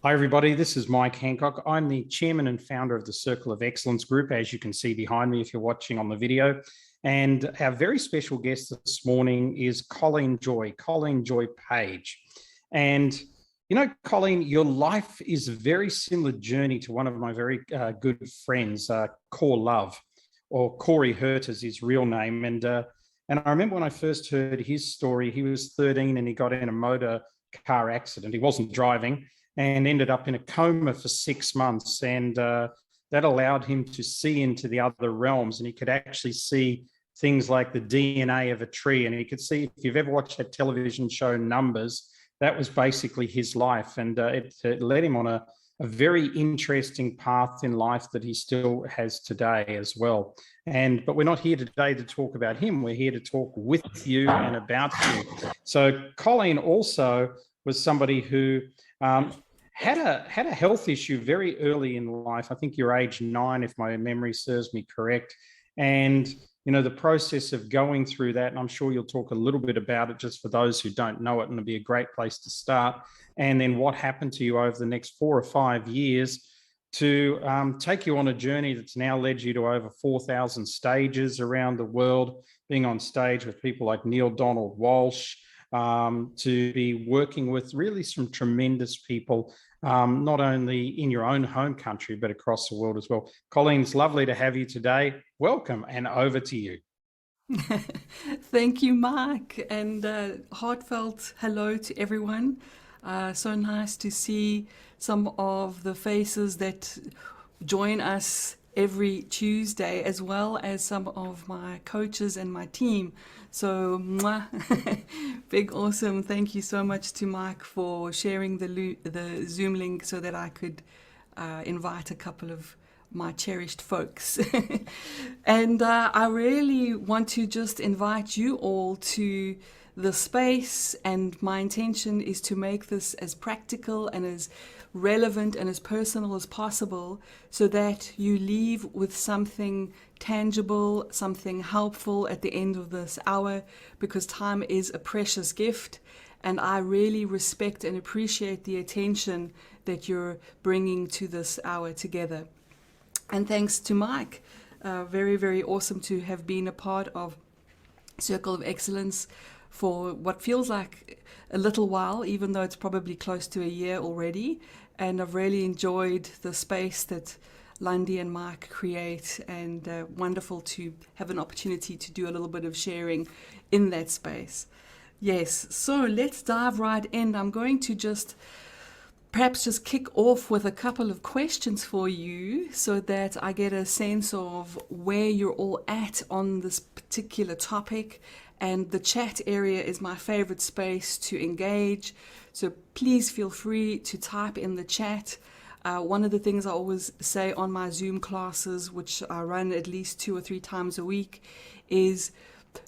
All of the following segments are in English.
Hi, everybody. This is Mike Hancock. I'm the chairman and founder of the Circle of Excellence Group, as you can see behind me if you're watching on the video. And our very special guest this morning is Colleen-Joy, Colleen-Joy Page. And, you know, Colleen, your life is a very similar journey to one of my very good friends, Core Love, or Corey Hurt is his real name. And I remember when I first heard his story, he was 13 and he got in a motor car accident. He wasn't driving and ended up in a coma for 6 months. And that allowed him to see into the other realms. And he could actually see things like the DNA of a tree. And he could see, if you've ever watched that television show Numbers, that was basically his life. And it led him on a very interesting path in life that he still has today as well. But we're not here today to talk about him. We're here to talk with you and about you. So Colleen also was somebody who had a health issue very early in life. I think you're age 9, if my memory serves me correct. And, you know, the process of going through that, and I'm sure you'll talk a little bit about it just for those who don't know it, and it'll be a great place to start. And then what happened to you over the next 4 or 5 years to take you on a journey that's now led you to over 4,000 stages around the world, being on stage with people like Neil Donald Walsh, to be working with really some tremendous people, not only in your own home country, but across the world as well. Colleen, it's lovely to have you today. Welcome, and over to you. Thank you, Mike, and heartfelt hello to everyone. So nice to see some of the faces that join us every Tuesday, as well as some of my coaches and my team. So, big awesome. Thank you so much to Mike for sharing the Zoom link so that I could invite a couple of my cherished folks. And I really want to just invite you all to the space, and my intention is to make this as practical and as relevant and as personal as possible, so that you leave with something tangible, something helpful at the end of this hour, because time is a precious gift, and I really respect and appreciate the attention that you're bringing to this hour together. And thanks to Mike, very, very awesome to have been a part of Circle of Excellence for what feels like a little while, even though it's probably close to a year already. And I've really enjoyed the space that Lundy and Mike create, and wonderful to have an opportunity to do a little bit of sharing in that space. Yes, so let's dive right in. I'm going to perhaps just kick off with a couple of questions for you, so that I get a sense of where you're all at on this particular topic. And the chat area is my favorite space to engage. So please feel free to type in the chat. One of the things I always say on my Zoom classes, which I run at least 2 or 3 times a week, is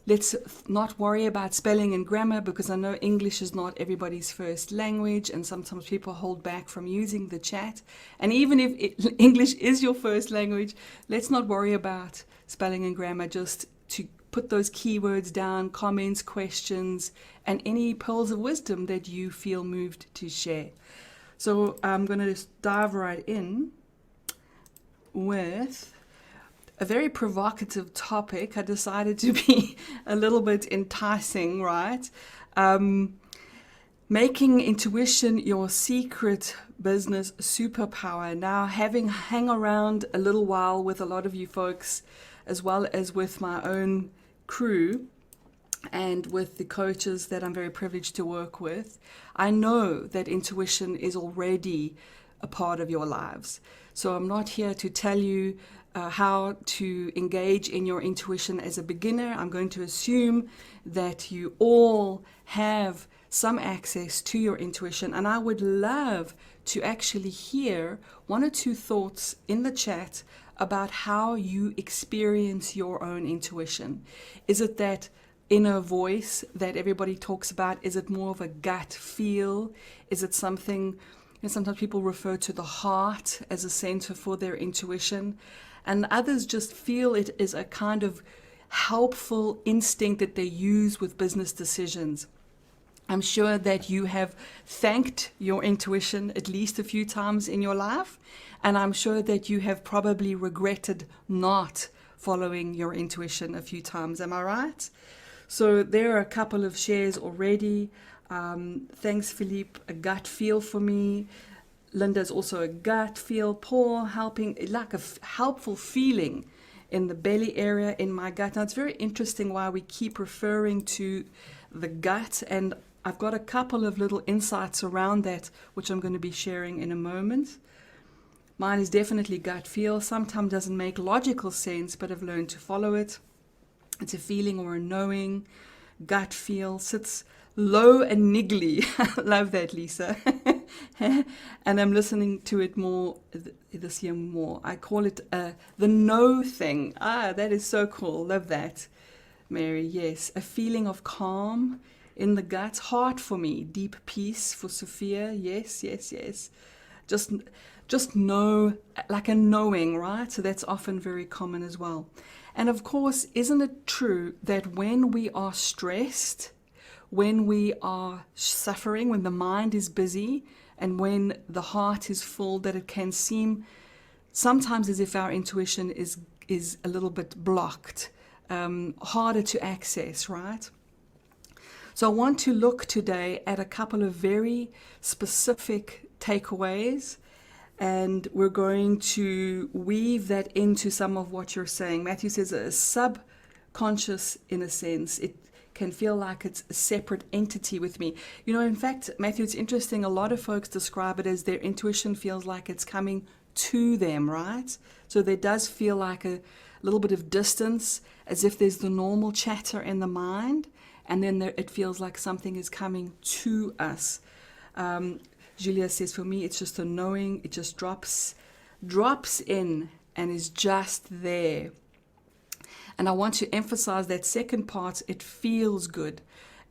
let's not worry about spelling and grammar, because I know English is not everybody's first language, and sometimes people hold back from using the chat. And even if English is your first language, let's not worry about spelling and grammar, just to put those keywords down, comments, questions, and any pearls of wisdom that you feel moved to share. So I'm going to just dive right in with a very provocative topic. I decided to be a little bit enticing, right? Making intuition your secret business superpower. Now, having hung around a little while with a lot of you folks, as well as with my own crew and with the coaches that I'm very privileged to work with, I know that intuition is already a part of your lives. So I'm not here to tell you how to engage in your intuition as a beginner. I'm going to assume that you all have some access to your intuition, and I would love to actually hear 1 or 2 thoughts in the chat about how you experience your own intuition. Is it that inner voice that everybody talks about? Is it more of a gut feel? Is it something, sometimes people refer to the heart as a center for their intuition, and others just feel it is a kind of helpful instinct that they use with business decisions. I'm sure that you have thanked your intuition at least a few times in your life, and I'm sure that you have probably regretted not following your intuition a few times. Am I right? So there are a couple of shares already. Thanks, Philippe. A gut feel for me. Linda's also a gut feel. Paul, helping, like a helpful feeling in the belly area in my gut. Now, it's very interesting why we keep referring to the gut, and I've got a couple of little insights around that, which I'm going to be sharing in a moment. Mine is definitely gut feel. Sometimes doesn't make logical sense, but I've learned to follow it. It's a feeling or a knowing. Gut feel sits low and niggly. Love that, Lisa. And I'm listening to it more this year more. I call it the know thing. That is so cool. Love that, Mary. Yes, a feeling of calm in the gut. Heart for me. Deep peace for Sophia. Yes, yes, yes. Just know, like a knowing, right? So that's often very common as well. And of course, isn't it true that when we are stressed, when we are suffering, when the mind is busy, and when the heart is full, that it can seem sometimes as if our intuition is a little bit blocked, harder to access, right? So I want to look today at a couple of very specific takeaways, and we're going to weave that into some of what you're saying. Matthew says a subconscious, in a sense. It can feel like it's a separate entity with me. You know, in fact, Matthew, it's interesting. A lot of folks describe it as their intuition feels like it's coming to them, right? So there does feel like a little bit of distance, as if there's the normal chatter in the mind, and then it feels like something is coming to us. Julia says, for me, it's just a knowing. It just drops in and is just there. And I want to emphasize that second part, it feels good.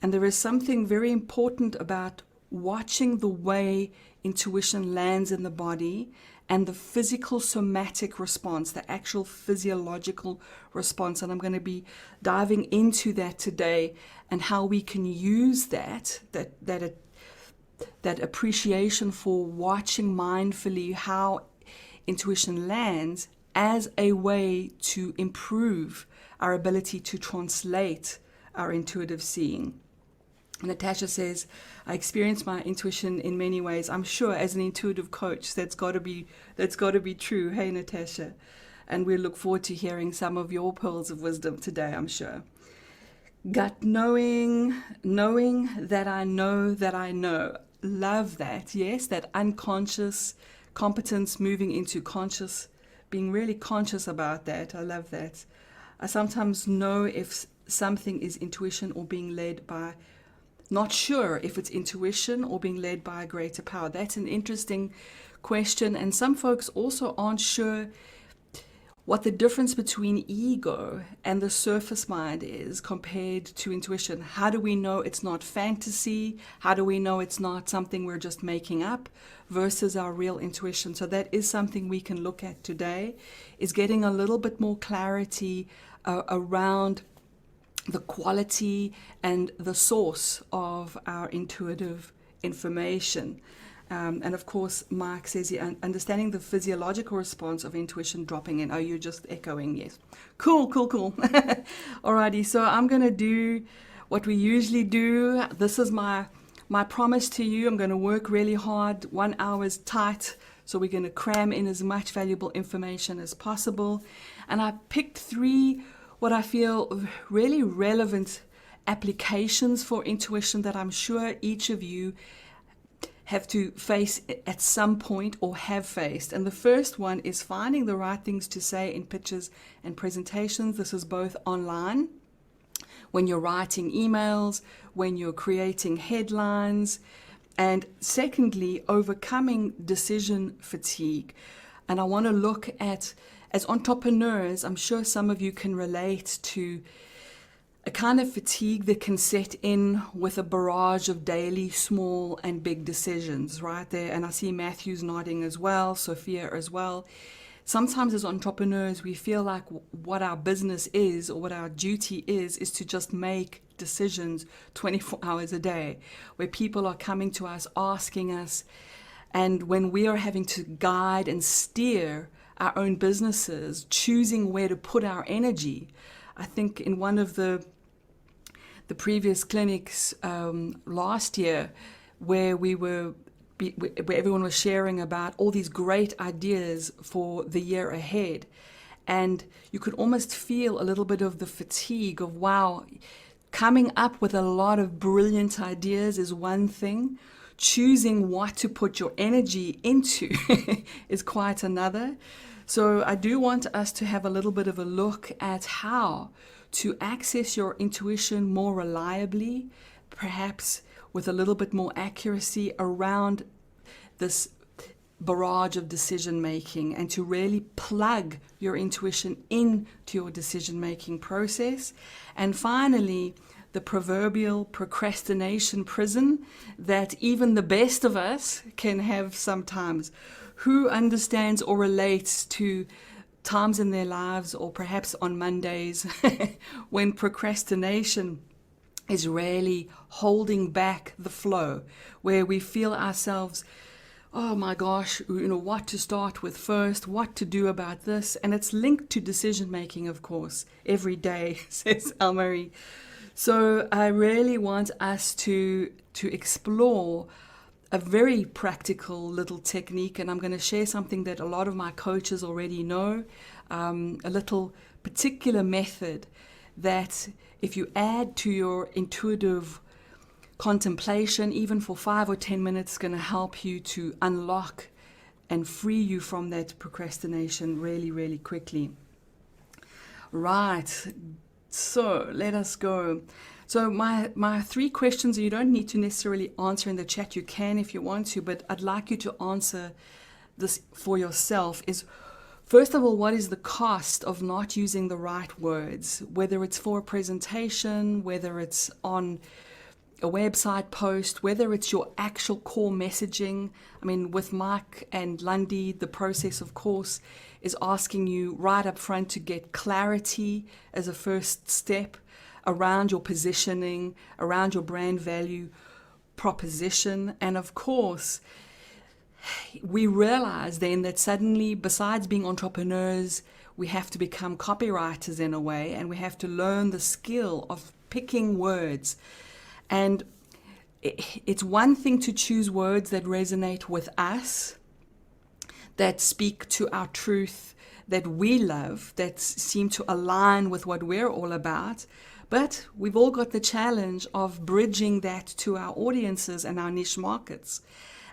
And there is something very important about watching the way intuition lands in the body and the physical somatic response, the actual physiological response. And I'm going to be diving into that today and how we can use that appreciation for watching mindfully how intuition lands as a way to improve our ability to translate our intuitive seeing. Natasha says, I experience my intuition in many ways. I'm sure as an intuitive coach, that's got to be true. Hey, Natasha. And we look forward to hearing some of your pearls of wisdom today, I'm sure. Gut knowing that I know that I know. Love that. Yes, that unconscious competence moving into conscious, being really conscious about that. I love that. I sometimes know if something is intuition or being led by, not sure if it's intuition or being led by a greater power. That's an interesting question. And some folks also aren't sure what the difference between ego and the surface mind is compared to intuition. How do we know it's not fantasy? How do we know it's not something we're just making up versus our real intuition? So that is something we can look at today, is getting a little bit more clarity around the quality and the source of our intuitive information. And of course, Mark says here, understanding the physiological response of intuition dropping in. Oh, you're just echoing, yes. Cool. Alrighty, so I'm going to do what we usually do. This is my promise to you. I'm going to work really hard. 1 hour is tight, so we're going to cram in as much valuable information as possible. And I picked 3 what I feel really relevant applications for intuition that I'm sure each of you have to face at some point or have faced. And the first one is finding the right things to say in pitches and presentations. This is both online, when you're writing emails, when you're creating headlines, and secondly, overcoming decision fatigue. And I want to look at, as entrepreneurs, I'm sure some of you can relate to a kind of fatigue that can set in with a barrage of daily small and big decisions right there. And I see Matthew's nodding as well, Sophia as well. sometimes as entrepreneurs, we feel like what our business is or what our duty is to just make decisions 24 hours a day, where people are coming to us, asking us, and when we are having to guide and steer our own businesses, choosing where to put our energy. I think in one of the previous clinics last year, where where everyone was sharing about all these great ideas for the year ahead, and you could almost feel a little bit of the fatigue of, wow, coming up with a lot of brilliant ideas is one thing. Choosing what to put your energy into is quite another. So I do want us to have a little bit of a look at how to access your intuition more reliably, perhaps with a little bit more accuracy around this barrage of decision making, and to really plug your intuition into your decision making process. And finally, the proverbial procrastination prison that even the best of us can have sometimes. Who understands or relates to times in their lives, or perhaps on Mondays, when procrastination is really holding back the flow, where we feel ourselves, oh my gosh, what to start with first, what to do about this. And it's linked to decision making, of course, every day, says Elmarie. So I really want us to explore a very practical little technique, and I'm going to share something that a lot of my coaches already know, a little particular method that if you add to your intuitive contemplation, even for 5 or 10 minutes, is going to help you to unlock and free you from that procrastination really, really quickly. Right. So let us go. So my 3 questions, you don't need to necessarily answer in the chat. You can if you want to, but I'd like you to answer this for yourself. Is, first of all, what is the cost of not using the right words, whether it's for a presentation, whether it's on a website post, whether it's your actual core messaging. I mean, with Mike and Lundy, the process, of course, is asking you right up front to get clarity as a first step around your positioning, around your brand value proposition. And of course, we realize then that suddenly, besides being entrepreneurs, we have to become copywriters in a way, and we have to learn the skill of picking words. And it's one thing to choose words that resonate with us, that speak to our truth, that we love, that seem to align with what we're all about. But we've all got the challenge of bridging that to our audiences and our niche markets.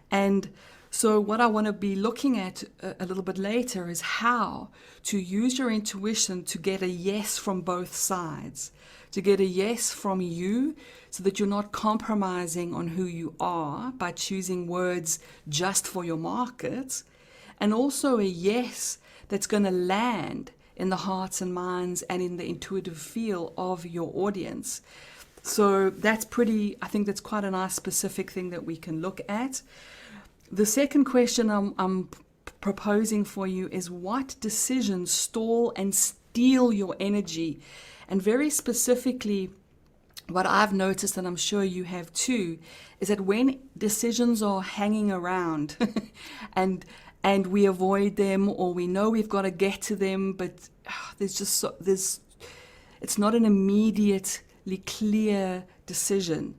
And so what I want to be looking at a little bit later is how to use your intuition to get a yes from both sides, to get a yes from you so that you're not compromising on who you are by choosing words just for your market, and also a yes that's going to land in the hearts and minds and in the intuitive feel of your audience. So that's I think that's quite a nice specific thing that we can look at. The second question I'm proposing for you is, what decisions stall and steal your energy? And very specifically, what I've noticed, and I'm sure you have too, is that when decisions are hanging around and we avoid them, or we know we've got to get to them, but it's not an immediately clear decision.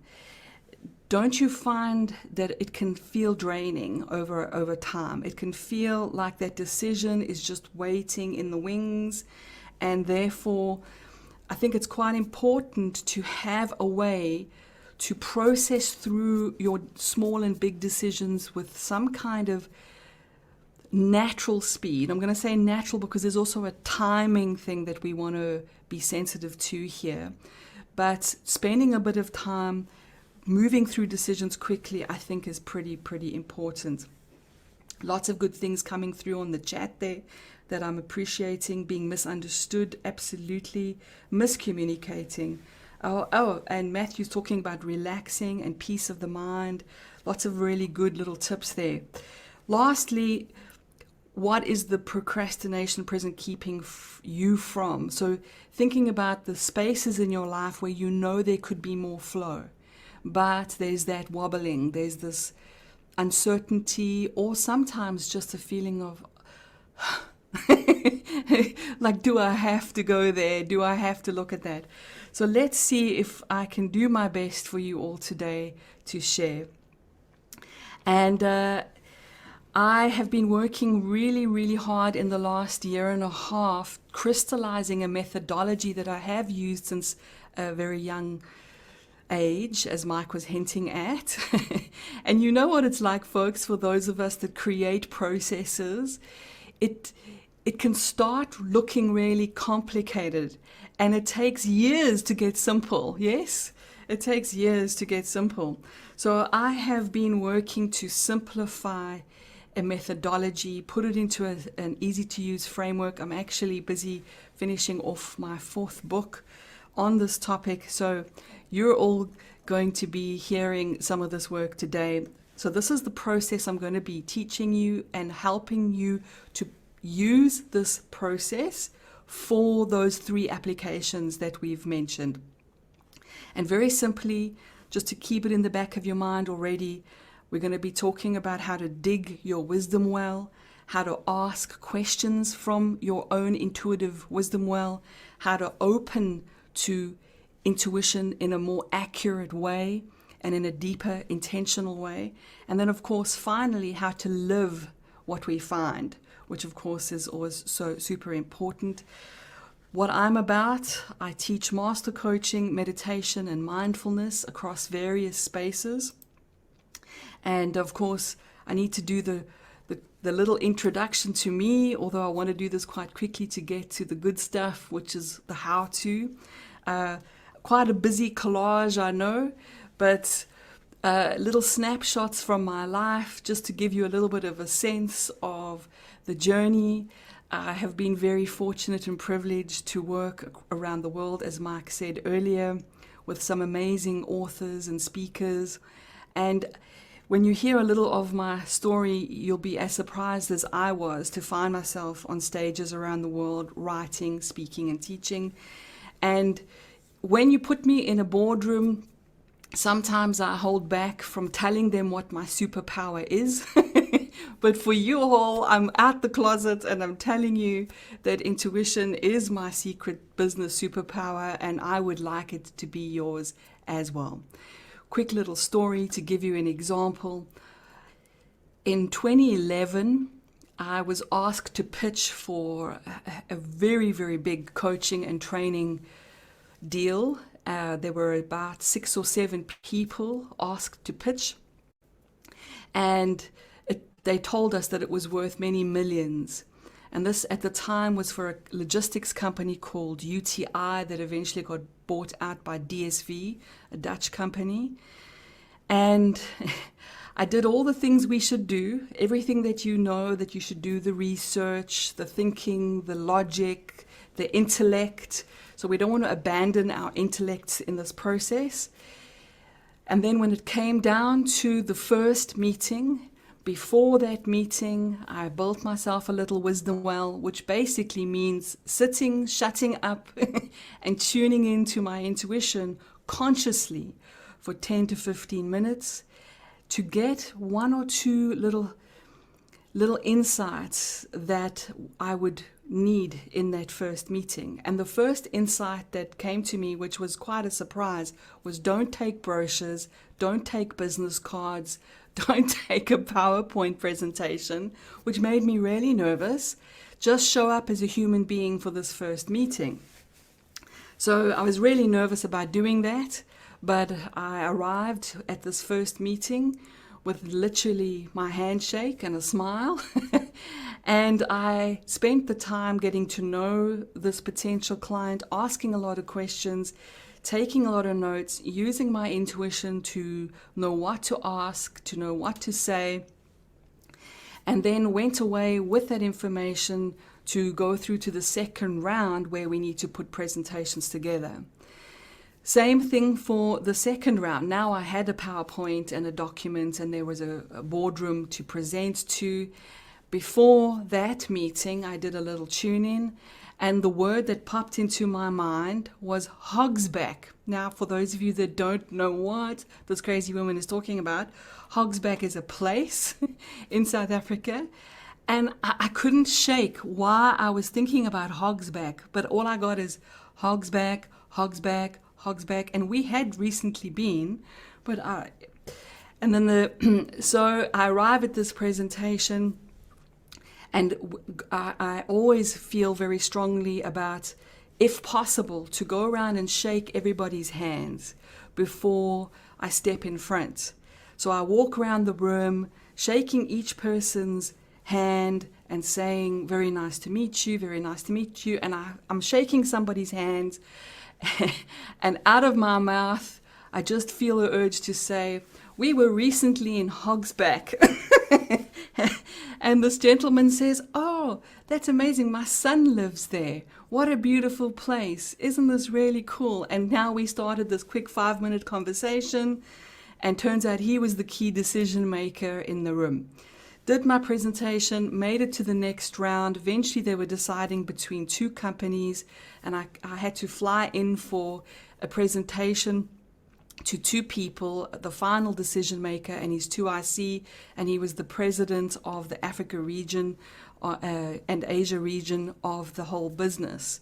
Don't you find that it can feel draining over time? It can feel like that decision is just waiting in the wings, and therefore I think it's quite important to have a way to process through your small and big decisions with some kind of natural speed. I'm going to say natural because there's also a timing thing that we want to be sensitive to here. But spending a bit of time moving through decisions quickly, I think, is pretty important. Lots of good things coming through on the chat there that I'm appreciating. Being misunderstood, absolutely. Miscommunicating. Oh, and Matthew's talking about relaxing and peace of the mind. Lots of really good little tips there. Lastly, what is the procrastination present keeping you from? So thinking about the spaces in your life where you know there could be more flow, but there's that wobbling, there's this uncertainty, or sometimes just a feeling of like, do I have to go there? Do I have to look at that? So let's see if I can do my best for you all today to share. And I have been working really, really hard in the last year and a half, crystallizing a methodology that I have used since a very young age, as Mike was hinting at. And you know what it's like, folks, for those of us that create processes, it can start looking really complicated, and it takes years to get simple. Yes, it takes years to get simple. So I have been working to simplify a methodology, put it into an easy-to-use framework. I'm actually busy finishing off my 4th book on this topic, so you're all going to be hearing some of this work today. So this is the process I'm going to be teaching you and helping you to use this process for those 3 applications that we've mentioned. And very simply, just to keep it in the back of your mind already, we're going to be talking about how to dig your wisdom well, how to ask questions from your own intuitive wisdom well, how to open to intuition in a more accurate way and in a deeper, intentional way. And then, of course, finally, how to live what we find, which, of course, is always so super important. What I'm about, I teach master coaching, meditation, and mindfulness across various spaces. And of course, I need to do the little introduction to me, although I want to do this quite quickly to get to the good stuff, which is the how-to. Quite a busy collage, I know, but little snapshots from my life just to give you a little bit of a sense of the journey. I have been very fortunate and privileged to work around the world, as Mike said earlier, with some amazing authors and speakers. And when you hear a little of my story, you'll be as surprised as I was to find myself on stages around the world, writing, speaking, and teaching. And when you put me in a boardroom, sometimes I hold back from telling them what my superpower is. But for you all, I'm out the closet and I'm telling you that intuition is my secret business superpower, and I would like it to be yours as well. Quick little story to give you an example. In 2011, I was asked to pitch for a very, very big coaching and training deal. There were about 6 or 7 people asked to pitch, and they told us that it was worth many millions. And this at the time was for a logistics company called UTI that eventually got bought out by DSV, a Dutch company. And I did all the things we should do, everything that you know that you should do, the research, the thinking, the logic, the intellect. So we don't want to abandon our intellect in this process. And then when it came down to the first meeting, before that meeting, I built myself a little wisdom well, which basically means sitting, shutting up, and tuning into my intuition consciously for 10 to 15 minutes to get 1 or 2 little insights that I would need in that first meeting. And the first insight that came to me, which was quite a surprise, was don't take brochures, don't take business cards, don't take a PowerPoint presentation, which made me really nervous. Just show up as a human being for this first meeting. So I was really nervous about doing that, but I arrived at this first meeting with literally my handshake and a smile. And I spent the time getting to know this potential client, asking a lot of questions, taking a lot of notes, using my intuition to know what to ask, to know what to say, and then went away with that information to go through to the second round where we need to put presentations together. Same thing for the second round. Now I had a PowerPoint and a document, and there was a boardroom to present to, Before that meeting, I did a little tune-in, and the word that popped into my mind was Hogsback. Now, for those of you that don't know what this crazy woman is talking about, Hogsback is a place in South Africa, and I couldn't shake why I was thinking about Hogsback, but all I got is Hogsback, Hogsback, Hogsback, and we had recently been, but and then so I arrive at this presentation, and I always feel very strongly about, if possible, to go around and shake everybody's hands before I step in front. So I walk around the room, shaking each person's hand and saying, very nice to meet you, very nice to meet you. And I'm shaking somebody's hands, and out of my mouth, I just feel the urge to say, we were recently in Hogsback. And this gentleman says, oh, that's amazing. My son lives there. What a beautiful place. Isn't this really cool? And now we started this quick 5-minute conversation, and turns out he was the key decision maker in the room. Did my presentation, made it to the next round. Eventually they were deciding between two companies, and I had to fly in for a presentation to two people, the final decision maker and his 2IC, and he was the president of the Africa region and Asia region of the whole business.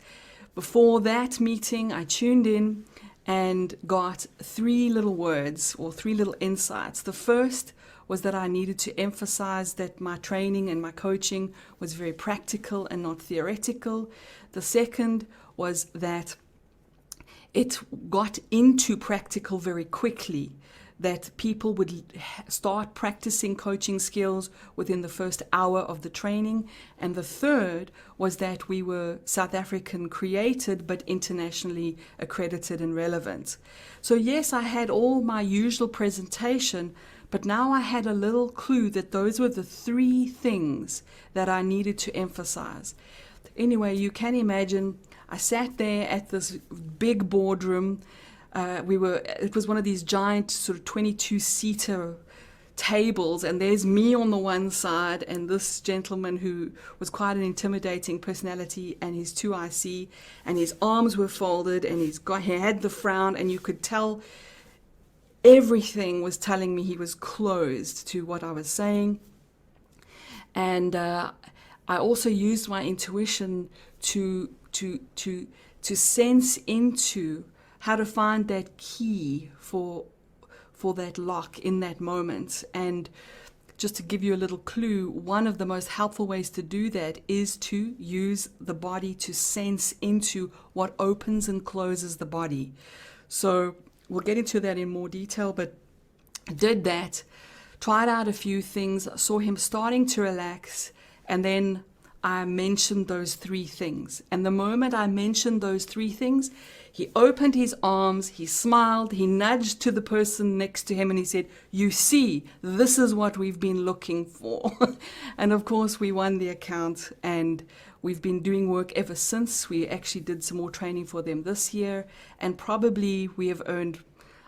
Before that meeting, I tuned in and got 3 little words or 3 little insights. The first was that I needed to emphasize that my training and my coaching was very practical and not theoretical. The second was that it got into practical very quickly, that people would start practicing coaching skills within the first hour of the training. And the third was that we were South African created, but internationally accredited and relevant. So yes, I had all my usual presentation, but now I had a little clue that those were the 3 things that I needed to emphasize. Anyway, you can imagine I sat there at this big boardroom. It was one of these giant sort of 22-seater tables, and there's me on the one side and this gentleman who was quite an intimidating personality, and his 2IC, and his arms were folded, and he had the frown, and you could tell everything was telling me he was closed to what I was saying. And I also used my intuition to sense into how to find that key for that lock in that moment. And just to give you a little clue, one of the most helpful ways to do that is to use the body to sense into what opens and closes the body. So we'll get into that in more detail, but I did that, tried out a few things, saw him starting to relax, and then I mentioned those 3 things. And the moment I mentioned those 3 things, he opened his arms, he smiled, he nudged to the person next to him, and he said, you see, this is what we've been looking for. And of course, we won the account, and we've been doing work ever since. We actually did some more training for them this year, and probably we have earned,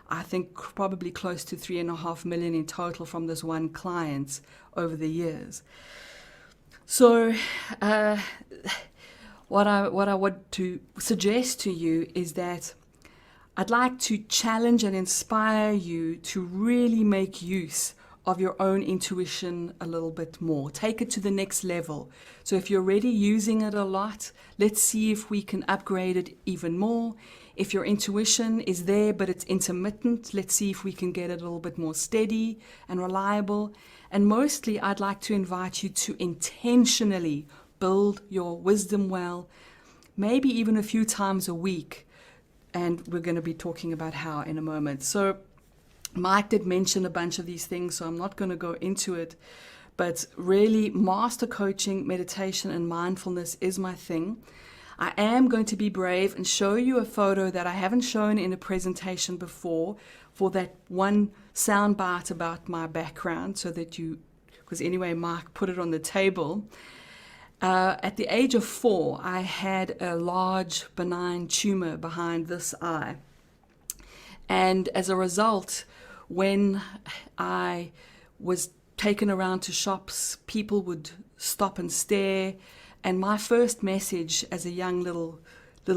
I think, probably close to 3.5 million in total from this one client over the years. So what I want to suggest to you is that I'd like to challenge and inspire you to really make use of your own intuition a little bit more. Take it to the next level. So if you're already using it a lot, let's see if we can upgrade it even more. If your intuition is there but it's intermittent, let's see if we can get it a little bit more steady and reliable. And mostly, I'd like to invite you to intentionally build your wisdom well, maybe even a few times a week. And we're going to be talking about how in a moment. So Mike did mention a bunch of these things, so I'm not going to go into it. But really, master coaching, meditation, and mindfulness is my thing. I am going to be brave and show you a photo that I haven't shown in a presentation before, for that one soundbite about my background, so that because anyway, Mark put it on the table. At the age of 4, I had a large benign tumor behind this eye. And as a result, when I was taken around to shops, people would stop and stare. And my first message as a young little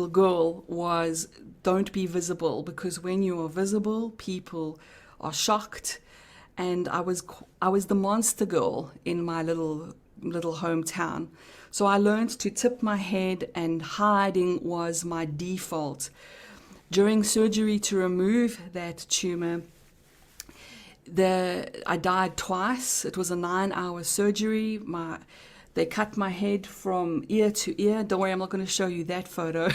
girl was, don't be visible, because when you are visible, people are shocked. And I was the monster girl in my little hometown. So I learned to tip my head, and hiding was my default. During surgery to remove that tumor, I died twice. It was a 9-hour surgery. They cut my head from ear to ear. Don't worry, I'm not going to show you that photo.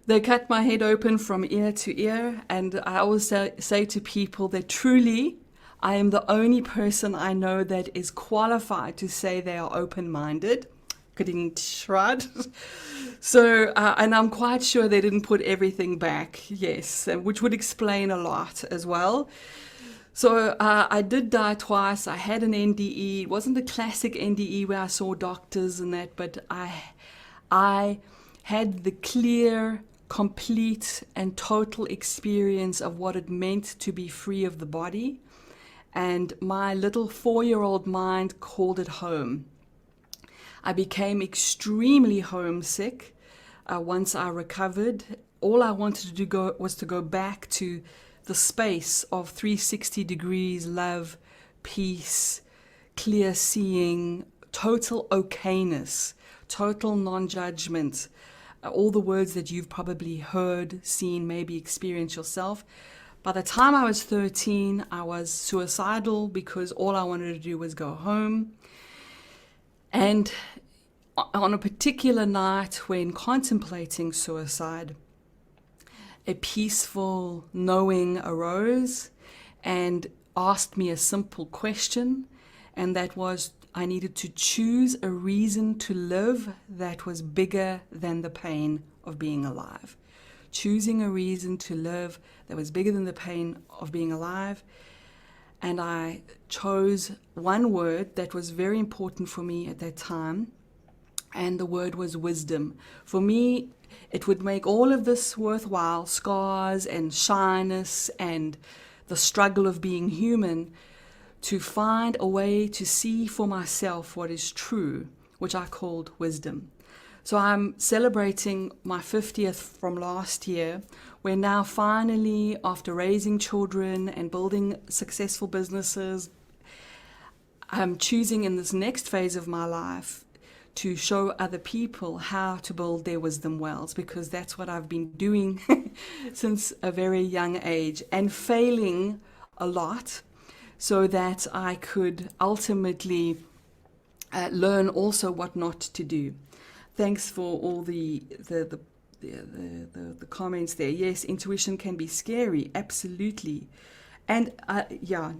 They cut my head open from ear to ear. And I always say to people that truly, I am the only person I know that is qualified to say they are open-minded. Getting shred. So, and I'm quite sure they didn't put everything back, yes, which would explain a lot as well. So I did die twice. I had an NDE. It wasn't the classic NDE where I saw doctors and that, but I had the clear, complete, and total experience of what it meant to be free of the body. And my little 4-year-old mind called it home. I became extremely homesick once I recovered. All I wanted to do was to go back to the space of 360 degrees, love, peace, clear seeing, total okayness, total non-judgment, all the words that you've probably heard, seen, maybe experienced yourself. By the time I was 13, I was suicidal because all I wanted to do was go home. And on a particular night when contemplating suicide, a peaceful knowing arose and asked me a simple question, and that was, I needed to choose a reason to live that was bigger than the pain of being alive. Choosing a reason to live that was bigger than the pain of being alive. And I chose one word that was very important for me at that time, and the word was wisdom. For me, it would make all of this worthwhile, scars and shyness and the struggle of being human, to find a way to see for myself what is true, which I called wisdom. So I'm celebrating my 50th from last year, where now finally, after raising children and building successful businesses, I'm choosing in this next phase of my life to show other people how to build their wisdom wells, because that's what I've been doing since a very young age, and failing a lot so that I could ultimately learn also what not to do. Thanks for all the comments there. Yes, intuition can be scary, absolutely. And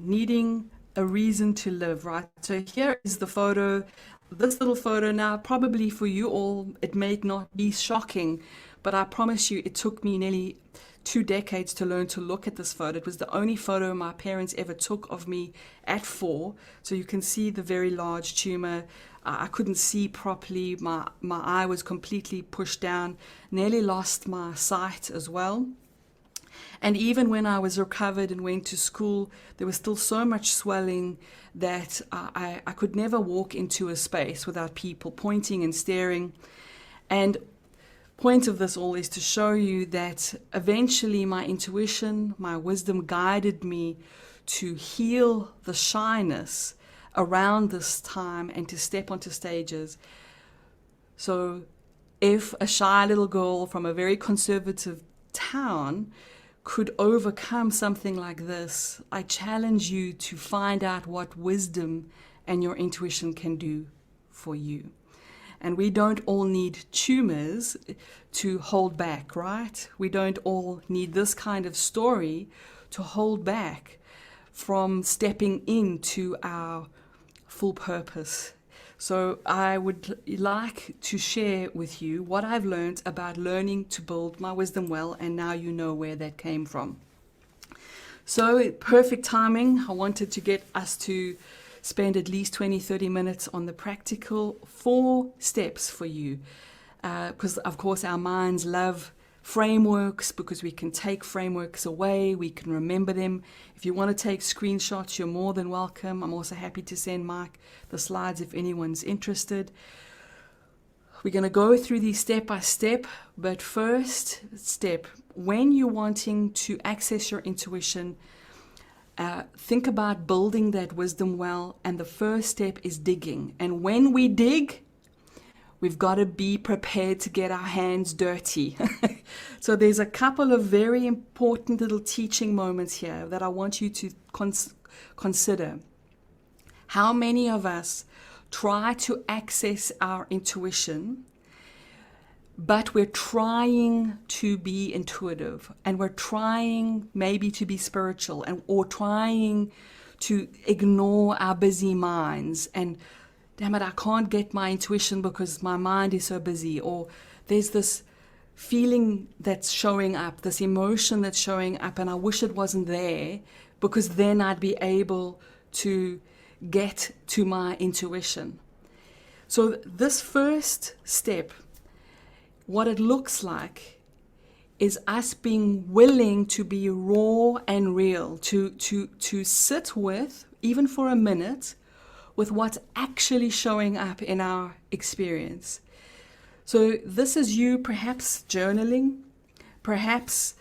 needing a reason to live, right? So here is the photo. This little photo now, probably for you all, it may not be shocking, but I promise you it took me nearly 2 decades to learn to look at this photo. It was the only photo my parents ever took of me at 4. So you can see the very large tumor. I couldn't see properly. My eye was completely pushed down. Nearly lost my sight as well. And even when I was recovered and went to school, there was still so much swelling that I could never walk into a space without people pointing and staring. And point of this all is to show you that eventually my intuition, my wisdom guided me to heal the shyness around this time and to step onto stages. So if a shy little girl from a very conservative town could overcome something like this, I challenge you to find out what wisdom and your intuition can do for you. And we don't all need tumors to hold back, right? We don't all need this kind of story to hold back from stepping into our full purpose. So I would like to share with you what I've learned about learning to build my wisdom well, and now you know where that came from. So perfect timing. I wanted to get us to spend at least 20-30 minutes on the practical 4 steps for you, because of course our minds love frameworks, because we can take frameworks away, we can remember them. If you want to take screenshots, you're more than welcome. I'm also happy to send Mike the slides if anyone's interested. We're going to go through these step by step, but first step, when you're wanting to access your intuition, think about building that wisdom well, and the first step is digging. And when we dig, we've got to be prepared to get our hands dirty. So there's a couple of very important little teaching moments here that I want you to consider. How many of us try to access our intuition, but we're trying to be intuitive, and we're trying maybe to be spiritual, or trying to ignore our busy minds, and damn it, I can't get my intuition because my mind is so busy, or there's this feeling that's showing up, this emotion that's showing up, and I wish it wasn't there, because then I'd be able to get to my intuition. So this first step, what it looks like is us being willing to be raw and real, to sit with, even for a minute, with what's actually showing up in our experience. So this is you perhaps journaling, perhaps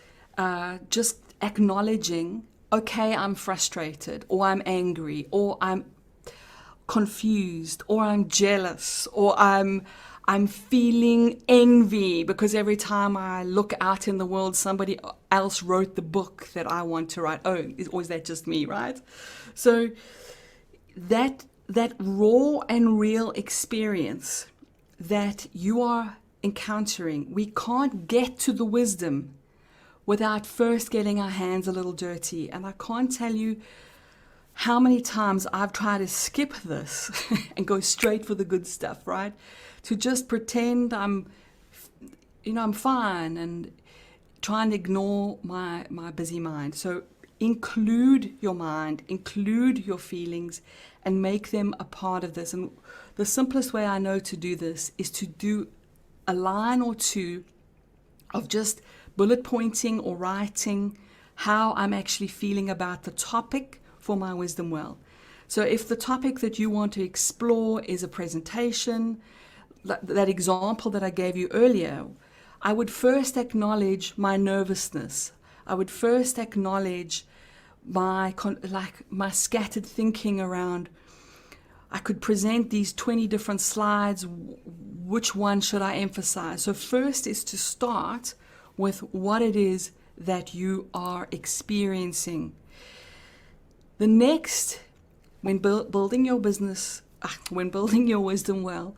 just acknowledging, okay, I'm frustrated, or I'm angry, or I'm confused, or I'm jealous, or I'm feeling envy because every time I look out in the world, somebody else wrote the book that I want to write. Oh, or is that just me, right? So that raw and real experience that you are encountering, we can't get to the wisdom without first getting our hands a little dirty. And I can't tell you how many times I've tried to skip this and go straight for the good stuff, right? To just pretend I'm fine, and try and ignore my busy mind. So include your mind, include your feelings, and make them a part of this. And the simplest way I know to do this is to do a line or two of just bullet pointing or writing how I'm actually feeling about the topic for my wisdom well. So if the topic that you want to explore is a presentation, that example that I gave you earlier, I would first acknowledge my nervousness. I would first acknowledge my scattered thinking around, I could present these 20 different slides, which one should I emphasize? So first is to start with what it is that you are experiencing. The next, when building your business, when building your wisdom well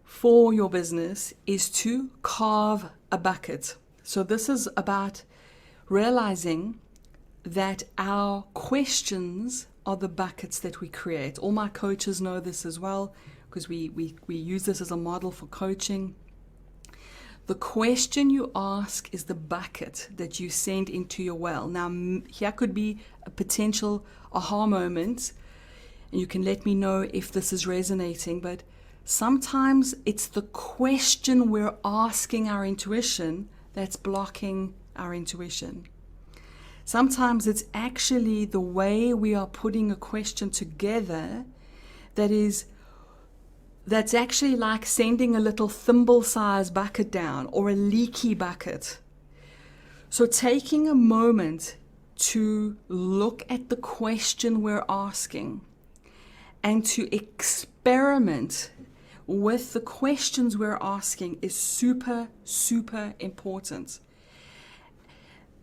for your business, is to carve a bucket. So this is about realizing that our questions are the buckets that we create. All my coaches know this as well, because we use this as a model for coaching. The question you ask is the bucket that you send into your well. Now, here could be a potential aha moment, and you can let me know if this is resonating, but sometimes it's the question we're asking our intuition that's blocking our intuition. Sometimes it's actually the way we are putting a question together that's actually like sending a little thimble-sized bucket down, or a leaky bucket. So taking a moment to look at the question we're asking and to experiment with the questions we're asking is super, super important.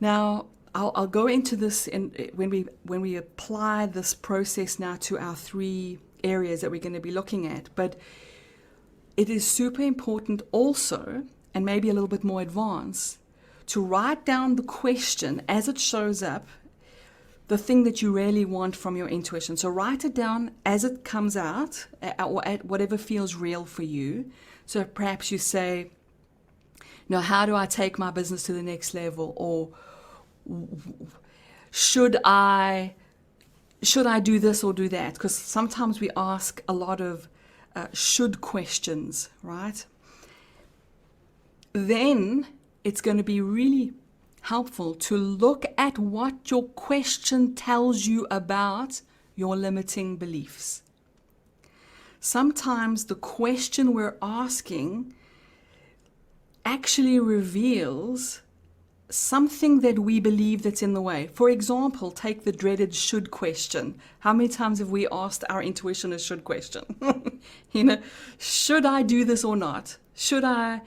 Now, I'll go into this when we apply this process now to our 3 areas that we're going to be looking at. But it is super important also, and maybe a little bit more advanced, to write down the question as it shows up, the thing that you really want from your intuition. So write it down as it comes out, or at whatever feels real for you. So perhaps you say, how do I take my business to the next level? Or should I do this or do that? Because sometimes we ask a lot of should questions, right? Then it's going to be really helpful to look at what your question tells you about your limiting beliefs. Sometimes the question we're asking actually reveals something that we believe that's in the way. For example, take the dreaded should question. How many times have we asked our intuition a should question? Should I do this or not? Should I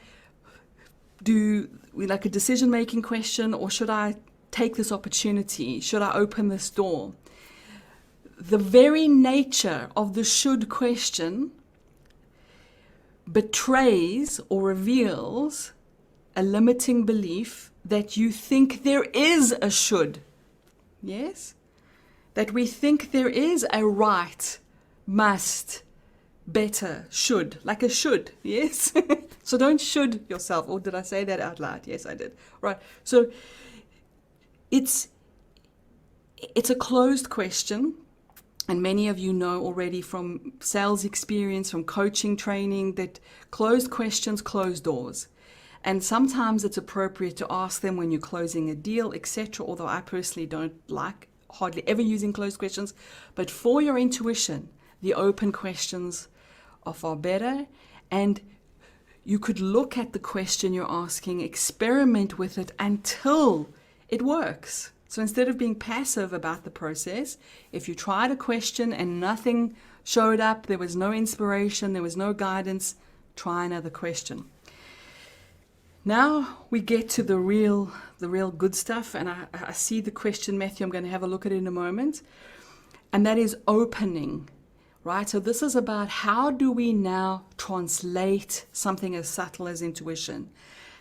do like a decision-making question, or should I take this opportunity? Should I open this door? The very nature of the should question betrays or reveals a limiting belief that you think there is a should. Yes? That we think there is a right, must, better, should, like a should. Yes? So don't should yourself. Or did I say that out loud? Yes, I did. Right. So it's a closed question. And many of you know already from sales experience, from coaching training, that closed questions close doors. And sometimes it's appropriate to ask them when you're closing a deal, etc. Although I personally don't like hardly ever using closed questions. But for your intuition, the open questions are far better. And you could look at the question you're asking, experiment with it until it works. So instead of being passive about the process, if you tried a question and nothing showed up, there was no inspiration, there was no guidance, try another question. Now we get to the real good stuff, and I see the question, Matthew. I'm going to have a look at it in a moment, and that is opening, right? So this is about how do we now translate something as subtle as intuition?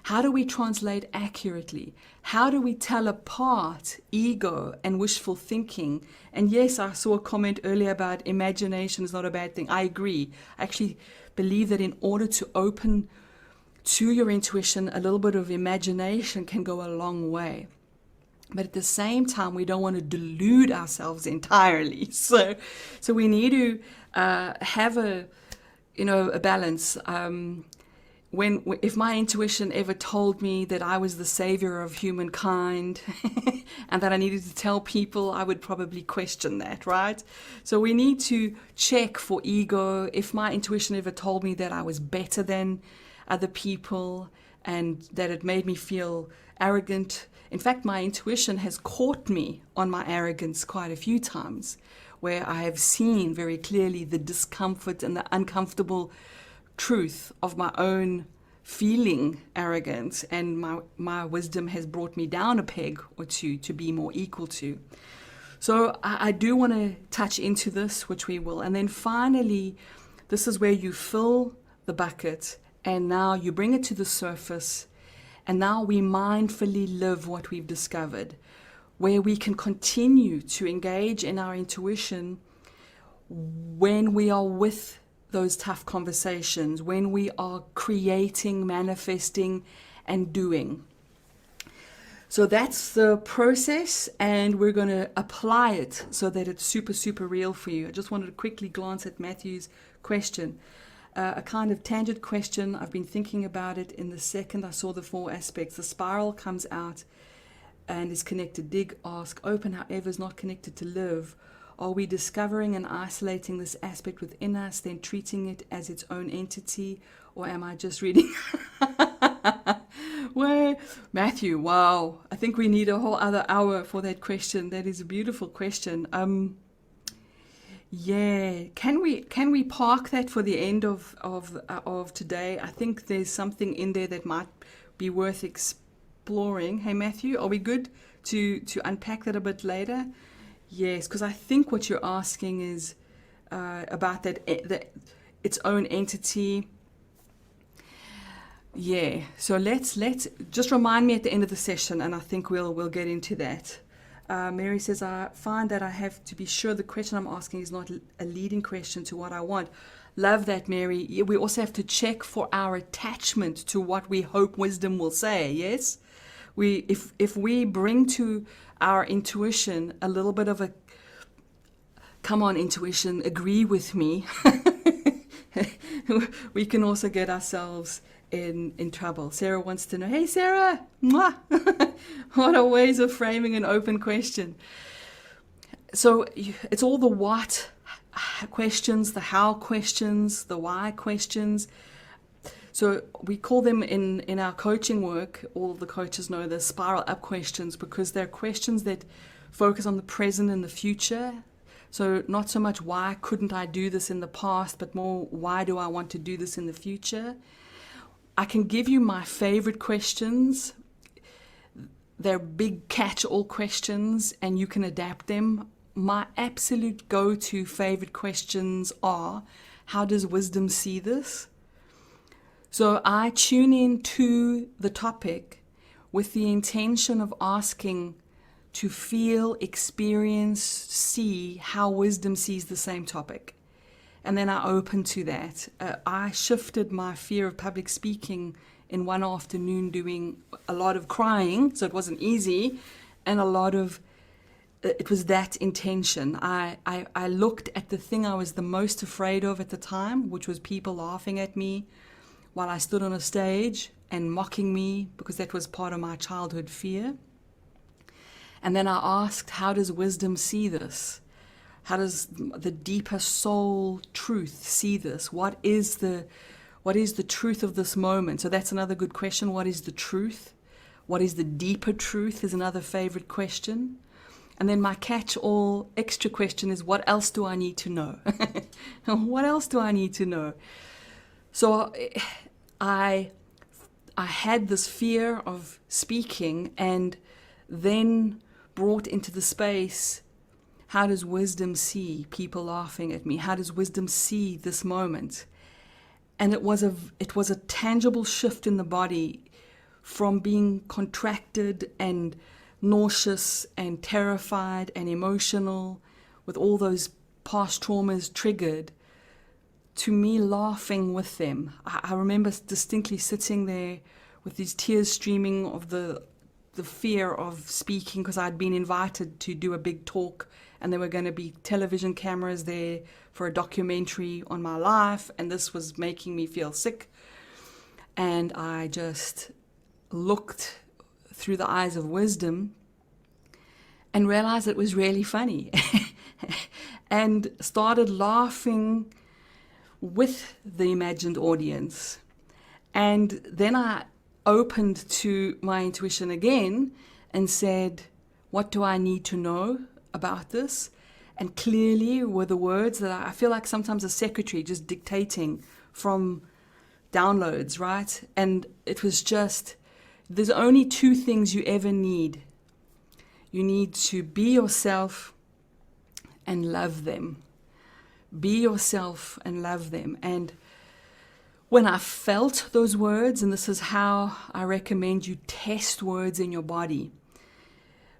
How do we translate accurately? How do we tell apart ego and wishful thinking? And yes, I saw a comment earlier about imagination is not a bad thing. I agree. I actually believe that in order to open to your intuition, a little bit of imagination can go a long way. But at the same time, we don't want to delude ourselves entirely. So we need to have a balance. If my intuition ever told me that I was the savior of humankind and that I needed to tell people, I would probably question that, right? So we need to check for ego. If my intuition ever told me that I was better than other people and that it made me feel arrogant. In fact, my intuition has caught me on my arrogance quite a few times, where I have seen very clearly the discomfort and the uncomfortable truth of my own feeling arrogant, and my wisdom has brought me down a peg or two to be more equal to. So I do want to touch into this, which we will. And then finally, this is where you fill the bucket and now you bring it to the surface, and now we mindfully live what we've discovered, where we can continue to engage in our intuition when we are with those tough conversations, when we are creating, manifesting, and doing. So that's the process, and we're going to apply it so that it's super, super real for you. I just wanted to quickly glance at Matthew's question. A kind of tangent question. I've been thinking about it in the second I saw the 4 aspects. The spiral comes out and is connected. Dig, ask, open, however, is not connected to live. Are we discovering and isolating this aspect within us, then treating it as its own entity? Or am I just reading? Well, Matthew, wow. I think we need a whole other hour for that question. That is a beautiful question. Yeah, can we park that for the end of today? I think there's something in there that might be worth exploring. Hey, Matthew, are we good to unpack that a bit later? Yes, because I think what you're asking is about that its own entity. Yeah, so let's just remind me at the end of the session, and I think we'll get into that. Mary says, I find that I have to be sure the question I'm asking is not a leading question to what I want. Love that, Mary. We also have to check for our attachment to what we hope wisdom will say, yes? If we bring to our intuition a little bit of a, come on, intuition, agree with me, we can also get ourselves in trouble. Sarah wants to know, hey Sarah, mwah. What are ways of framing an open question? So it's all the what questions, the how questions, the why questions. So we call them in our coaching work, all the coaches know, the spiral up questions, because they're questions that focus on the present and the future. So not so much why couldn't I do this in the past, but more why do I want to do this in the future? I can give you my favorite questions. They're big catch-all questions and you can adapt them. My absolute go-to favorite questions are, how does wisdom see this? So I tune in to the topic with the intention of asking to feel, experience, see how wisdom sees the same topic. And then I open to that. I shifted my fear of public speaking in one afternoon doing a lot of crying, so it wasn't easy, and it was that intention. I looked at the thing I was the most afraid of at the time, which was people laughing at me while I stood on a stage and mocking me, because that was part of my childhood fear. And then I asked, how does wisdom see this? How does the deeper soul truth see this? What is the truth of this moment? So that's another good question. What is the truth? What is the deeper truth is another favorite question. And then my catch-all extra question is, what else do I need to know? What else do I need to know? So I had this fear of speaking, and then brought into the space, how does wisdom see people laughing at me? How does wisdom see this moment? And it was a tangible shift in the body from being contracted and nauseous and terrified and emotional with all those past traumas triggered, to me laughing with them. I remember distinctly sitting there with these tears streaming of the fear of speaking, because I'd been invited to do a big talk and there were going to be television cameras there for a documentary on my life, and this was making me feel sick. And I just looked through the eyes of wisdom and realized it was really funny and started laughing with the imagined audience. And then I opened to my intuition again and said, what do I need to know about this? And clearly were the words that I feel like sometimes a secretary just dictating from downloads, right? And it was just, there's only two things you ever need. You need to be yourself and love them. Be yourself and love them. And when I felt those words, and this is how I recommend you test words in your body,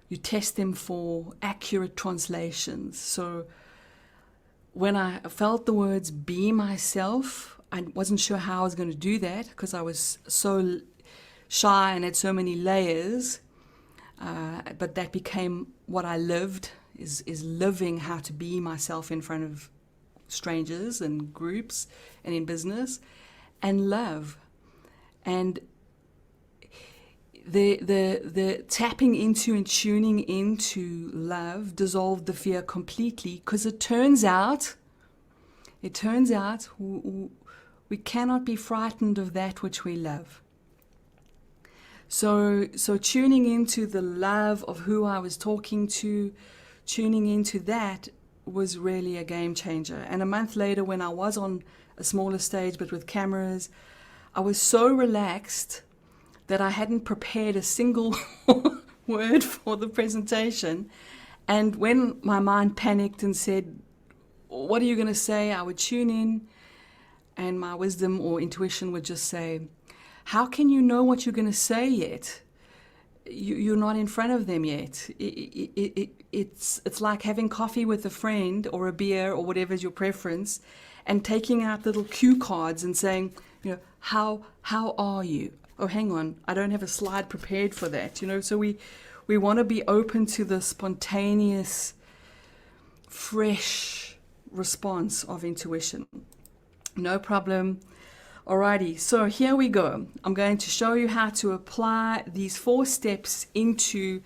you test them for accurate translations. So when I felt the words be myself, I wasn't sure how I was going to do that because I was so shy and had so many layers. But that became what I lived, is living how to be myself in front of strangers and groups and in business, and love. And the tapping into and tuning into love dissolved the fear completely, because it turns out we cannot be frightened of that which we love. So tuning into the love of who I was talking to, tuning into that was really a game changer. And a month later, when I was on a smaller stage but with cameras, I was so relaxed that I hadn't prepared a single word for the presentation. And when my mind panicked and said, what are you going to say? I would tune in, and my wisdom or intuition would just say, how can you know what you're going to say yet? You're not in front of them yet. It's like having coffee with a friend or a beer or whatever is your preference, and taking out little cue cards and saying, how are you? Oh, hang on, I don't have a slide prepared for that. So we want to be open to the spontaneous, fresh response of intuition. No problem. Alrighty, so here we go. I'm going to show you how to apply these 4 steps into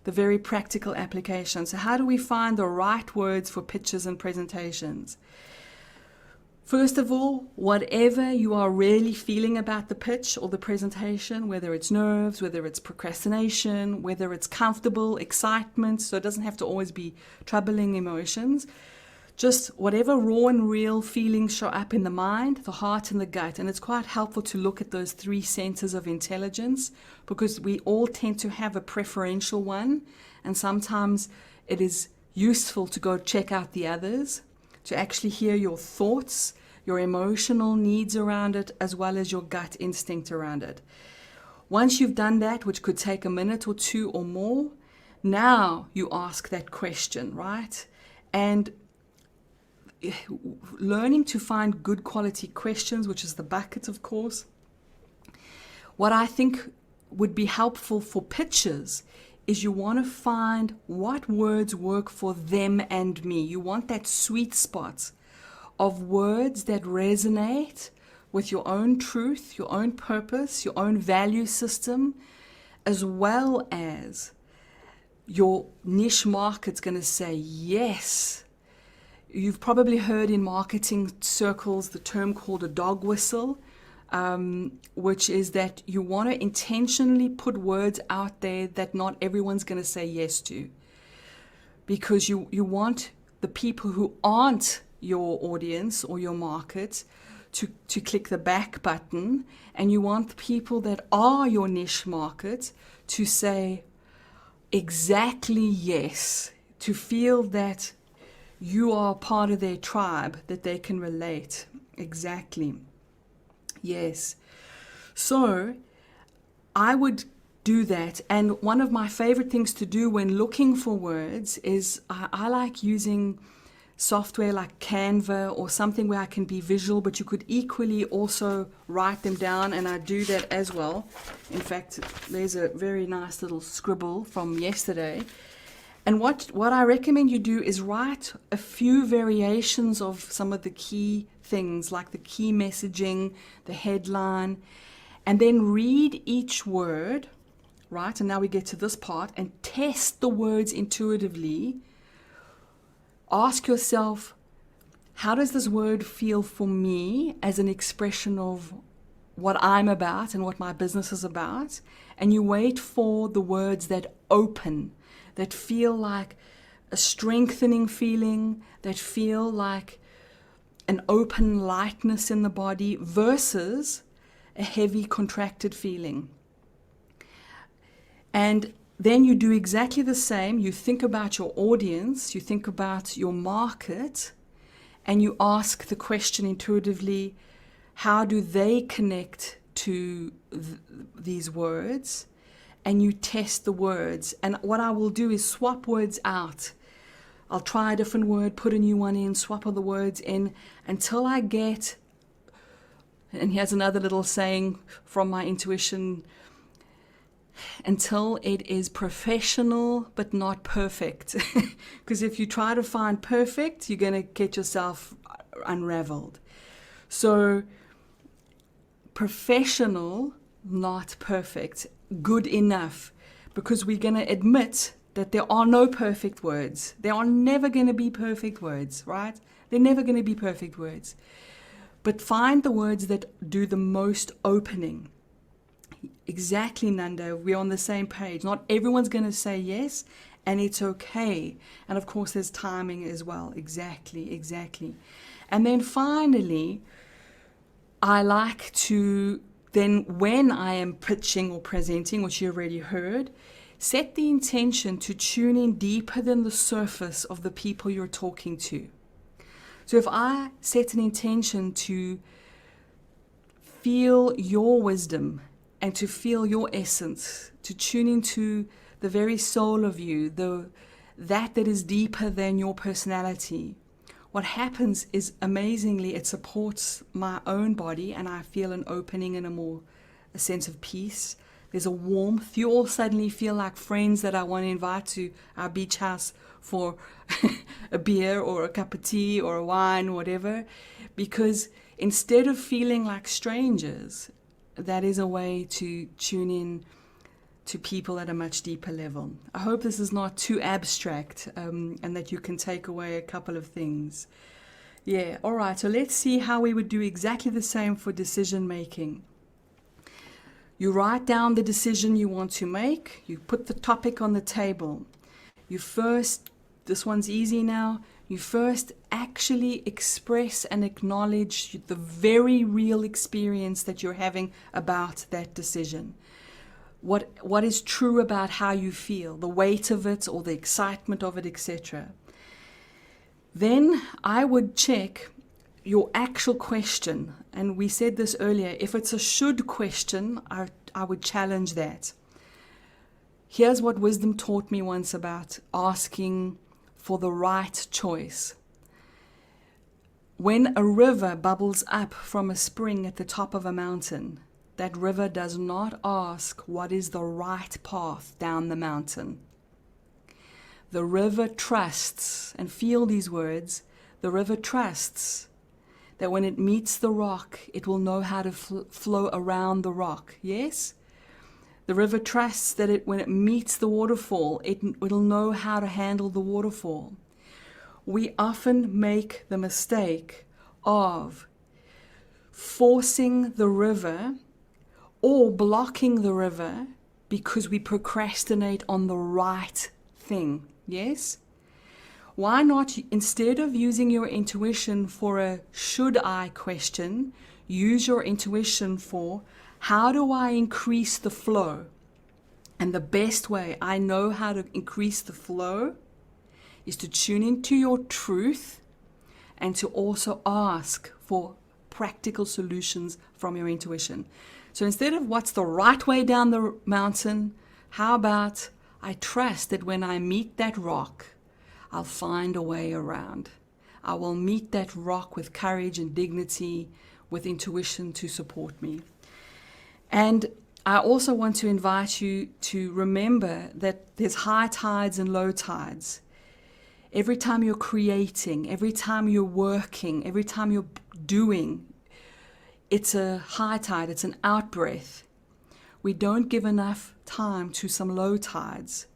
the very practical application. So how do we find the right words for pitches and presentations? First of all, whatever you are really feeling about the pitch or the presentation, whether it's nerves, whether it's procrastination, whether it's comfortable, excitement, so it doesn't have to always be troubling emotions, just whatever raw and real feelings show up in the mind, the heart, and the gut. And it's quite helpful to look at those 3 centers of intelligence, because we all tend to have a preferential one, and sometimes it is useful to go check out the others, to actually hear your thoughts, your emotional needs around it, as well as your gut instinct around it. Once you've done that, which could take a minute or 2 or more, now you ask that question, right? And learning to find good quality questions, which is the bucket, of course. What I think would be helpful for pitches is you want to find what words work for them and me. You want that sweet spot of words that resonate with your own truth, your own purpose, your own value system, as well as your niche market's going to say yes. You've probably heard in marketing circles the term called a dog whistle, which is that you want to intentionally put words out there that not everyone's going to say yes to. Because you want the people who aren't your audience or your market to click the back button, and you want the people that are your niche market to say exactly yes, to feel that you are part of their tribe, that they can relate. Exactly. Yes. So I would do that. And one of my favorite things to do when looking for words is I like using software like Canva or something where I can be visual, but you could equally also write them down, and I do that as well. In fact, there's a very nice little scribble from yesterday. And what I recommend you do is write a few variations of some of the key things, like the key messaging, the headline, and then read each word, right? And now we get to this part, and test the words intuitively. Ask yourself, how does this word feel for me as an expression of what I'm about and what my business is about? And you wait for the words that open, that feel like a strengthening feeling, that feel like an open lightness in the body versus a heavy contracted feeling. And then you do exactly the same. You think about your audience, you think about your market, and you ask the question intuitively, how do they connect to these words? And you test the words. And what I will do is swap words out. I'll try a different word, put a new one in, swap other words in until I get, and here's another little saying from my intuition, until it is professional but not perfect. Because if you try to find perfect, you're going to get yourself unraveled. So professional, not perfect. Good enough, because we're going to admit that there are no perfect words. There are never going to be perfect words, right? They're never going to be perfect words. But find the words that do the most opening. Exactly, Nanda. We're on the same page. Not everyone's going to say yes, and it's okay. And of course, there's timing as well. Exactly. And then finally, I like to then, when I am pitching or presenting, which you already heard, set the intention to tune in deeper than the surface of the people you're talking to. So if I set an intention to feel your wisdom and to feel your essence, to tune into the very soul of you, that is deeper than your personality, what happens is, amazingly, it supports my own body, and I feel an opening and a sense of peace. There's a warmth. You all suddenly feel like friends that I want to invite to our beach house for a beer or a cup of tea or a wine or whatever, because instead of feeling like strangers, that is a way to tune in to people at a much deeper level. I hope this is not too abstract, and that you can take away a couple of things. Yeah, all right, so let's see how we would do exactly the same for decision making. You write down the decision you want to make, you put the topic on the table. You first, this one's easy now, you first actually express and acknowledge the very real experience that you're having about that decision. What is true about how you feel, the weight of it or the excitement of it, etc. Then I would check your actual question. And we said this earlier, if it's a should question, I would challenge that. Here's what wisdom taught me once about asking for the right choice. When a river bubbles up from a spring at the top of a mountain, that river does not ask what is the right path down the mountain. The river trusts, and feel these words, the river trusts that when it meets the rock, it will know how to flow around the rock. Yes? The river trusts that when it meets the waterfall, it'll know how to handle the waterfall. We often make the mistake of forcing the river or blocking the river because we procrastinate on the right thing. Yes? Why not, instead of using your intuition for a should I question, use your intuition for how do I increase the flow? And the best way I know how to increase the flow is to tune into your truth and to also ask for practical solutions from your intuition. So instead of what's the right way down the mountain, how about I trust that when I meet that rock, I'll find a way around. I will meet that rock with courage and dignity, with intuition to support me. And I also want to invite you to remember that there's high tides and low tides. Every time you're creating, every time you're working, every time you're doing, it's a high tide, it's an out-breath. We don't give enough time to some low tides.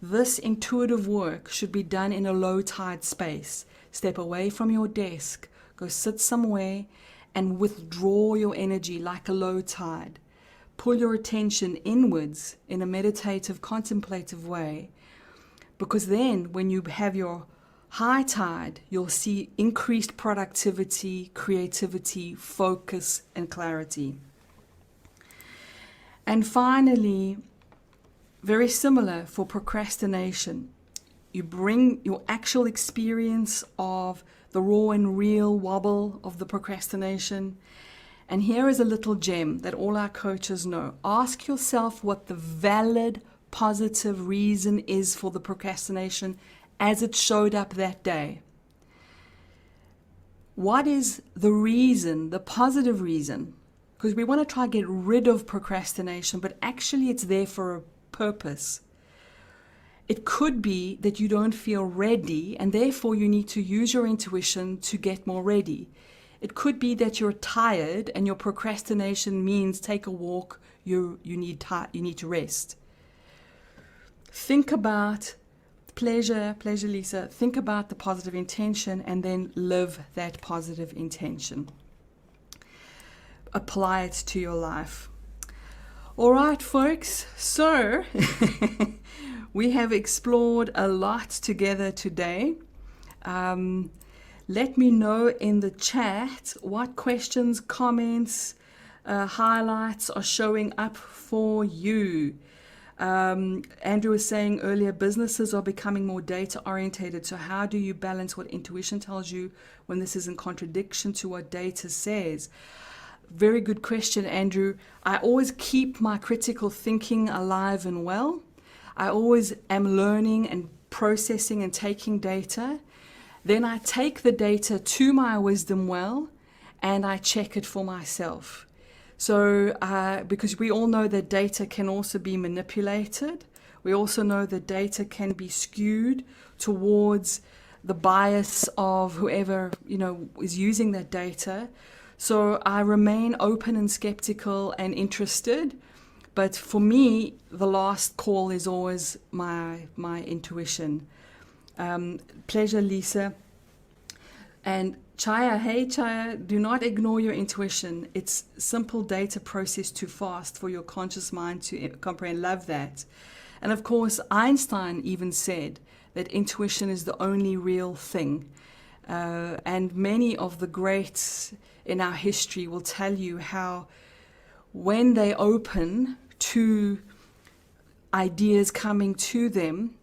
This intuitive work should be done in a low tide space. Step away from your desk, go sit somewhere and withdraw your energy like a low tide. Pull your attention inwards in a meditative, contemplative way. Because then when you have your high tide, you'll see increased productivity, creativity, focus, and clarity. And finally, very similar for procrastination. You bring your actual experience of the raw and real wobble of the procrastination. And here is a little gem that all our coaches know. Ask yourself what the valid, positive reason is for the procrastination as it showed up that day. What is the reason, the positive reason? Because we want to try to get rid of procrastination, but actually it's there for a purpose. It could be that you don't feel ready and therefore you need to use your intuition to get more ready. It could be that you're tired and your procrastination means take a walk, you need to rest. Think about pleasure, Lisa. Think about the positive intention and then live that positive intention. Apply it to your life. All right, folks, so we have explored a lot together today. Let me know in the chat what questions, comments, highlights are showing up for you. Andrew was saying earlier, businesses are becoming more data orientated. So how do you balance what intuition tells you when this is in contradiction to what data says? Very good question, Andrew. I always keep my critical thinking alive and well. I always am learning and processing and taking data. Then I take the data to my wisdom well and I check it for myself. So because we all know that data can also be manipulated. We also know that data can be skewed towards the bias of whoever is using that data. So I remain open and skeptical and interested. But for me, the last call is always my intuition. Pleasure, Lisa. And Chaya, hey Chaya, do not ignore your intuition. It's simple data processed too fast for your conscious mind to comprehend. Love that. And of course, Einstein even said that intuition is the only real thing. And many of the greats in our history will tell you how when they open to ideas coming to them,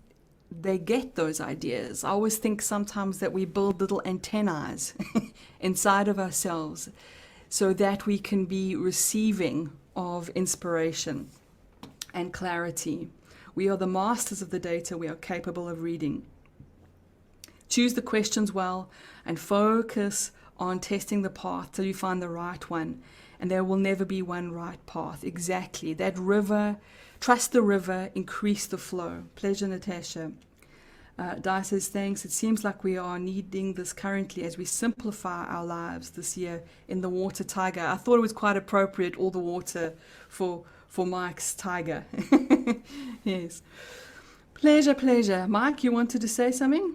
they get those ideas. I always think sometimes that we build little antennas inside of ourselves so that we can be receiving of inspiration and clarity. We are the masters of the data we are capable of reading. Choose the questions well and focus on testing the path till you find the right one. And there will never be one right path. Exactly. That river, trust the river, increase the flow. Pleasure, Natasha. Di says, thanks. It seems like we are needing this currently as we simplify our lives this year in the water tiger. I thought it was quite appropriate, all the water for Mike's tiger. Yes. Pleasure, pleasure. Mike, you wanted to say something?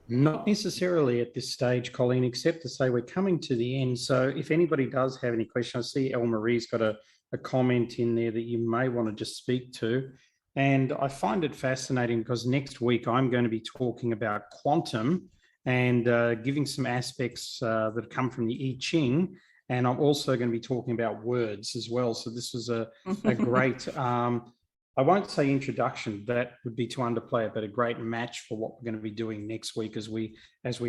Not necessarily at this stage, Colleen, except to say we're coming to the end. So if anybody does have any questions, I see Elle Marie's got a comment in there that you may want to just speak to. And I find it fascinating because next week I'm going to be talking about quantum and giving some aspects that come from the I Ching. And I'm also going to be talking about words as well. So this was a great, I won't say introduction, that would be to underplay it, but a great match for what we're going to be doing next week as we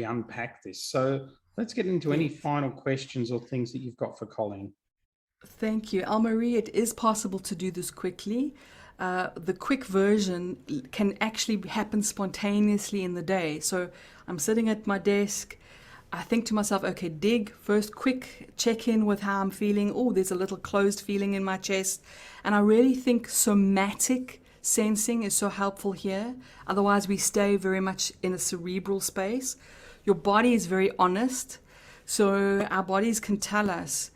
unpack this. So let's get into any final questions or things that you've got for Colleen. Thank you. Marie, it is possible to do this quickly. The quick version can actually happen spontaneously in the day. So I'm sitting at my desk. I think to myself, okay, dig, first quick check in with how I'm feeling. Oh, there's a little closed feeling in my chest. And I really think somatic sensing is so helpful here. Otherwise, we stay very much in a cerebral space. Your body is very honest. So our bodies can tell us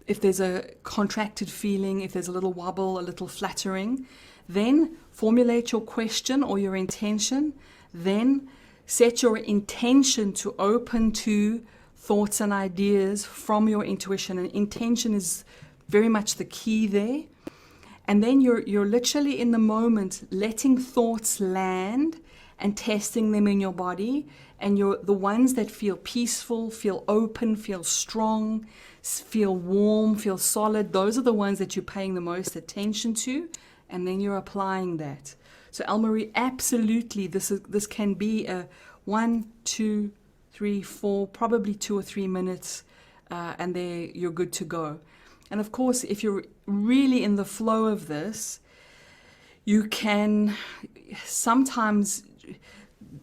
if there's a contracted feeling, if there's a little wobble, a little fluttering. Then formulate your question or your intention. Then set your intention to open to thoughts and ideas from your intuition. And intention is very much the key there. And then you're literally in the moment letting thoughts land and testing them in your body. And you're the ones that feel peaceful, feel open, feel strong, feel warm, feel solid. Those are the ones that you're paying the most attention to. And then you're applying that. So Elmarie, absolutely, this can be a 1, 2, 3, 4, probably 2 or 3 minutes, and there you're good to go. And of course, if you're really in the flow of this, you can sometimes,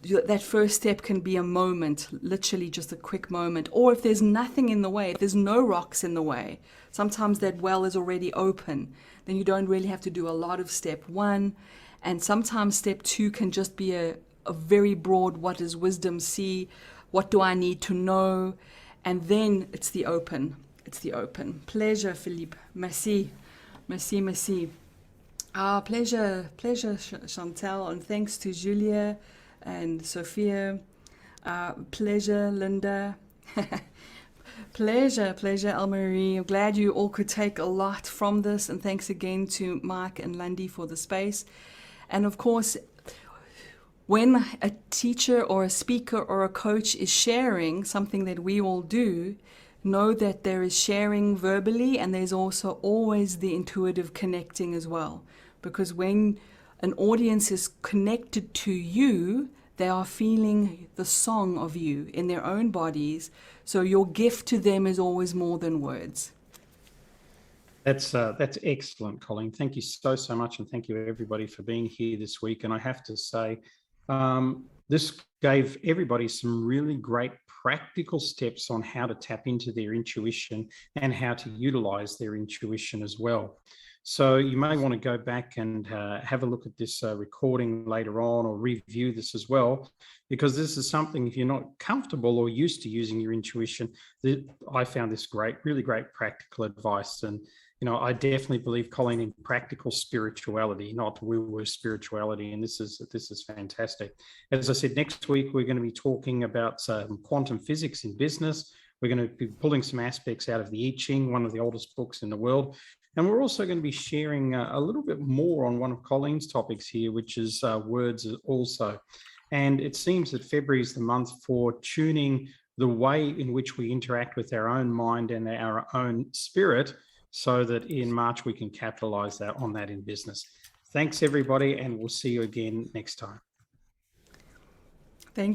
that first step can be a moment, literally just a quick moment. Or if there's nothing in the way, if there's no rocks in the way, sometimes that well is already open, then you don't really have to do a lot of step 1. And sometimes step 2 can just be a very broad, what does wisdom see? What do I need to know? And then it's the open. It's the open. Pleasure, Philippe. Merci. Merci, merci. Pleasure, Chantal. And thanks to Julia and Sophia. Pleasure, Linda. Pleasure, Elmarie. I'm glad you all could take a lot from this. And thanks again to Mike and Lundy for the space. And of course, when a teacher or a speaker or a coach is sharing something that we all do, know that there is sharing verbally and there's also always the intuitive connecting as well. Because when an audience is connected to you, they are feeling the song of you in their own bodies. So your gift to them is always more than words. That's excellent, Colleen. Thank you so much, and thank you everybody for being here this week. And I have to say, this gave everybody some really great practical steps on how to tap into their intuition and how to utilize their intuition as well. So you may want to go back and have a look at this recording later on, or review this as well, because this is something, if you're not comfortable or used to using your intuition, I found this really great practical advice. And I definitely believe, Colleen, in practical spirituality, not woo-woo spirituality, and this is fantastic. As I said, next week we're going to be talking about quantum physics in business. We're going to be pulling some aspects out of the I Ching, one of the oldest books in the world, and we're also going to be sharing a little bit more on one of Colleen's topics here, which is words also. And it seems that February is the month for tuning the way in which we interact with our own mind and our own spirit, so that in March we can capitalize on that in business. Thanks, everybody, and we'll see you again next time. Thank you.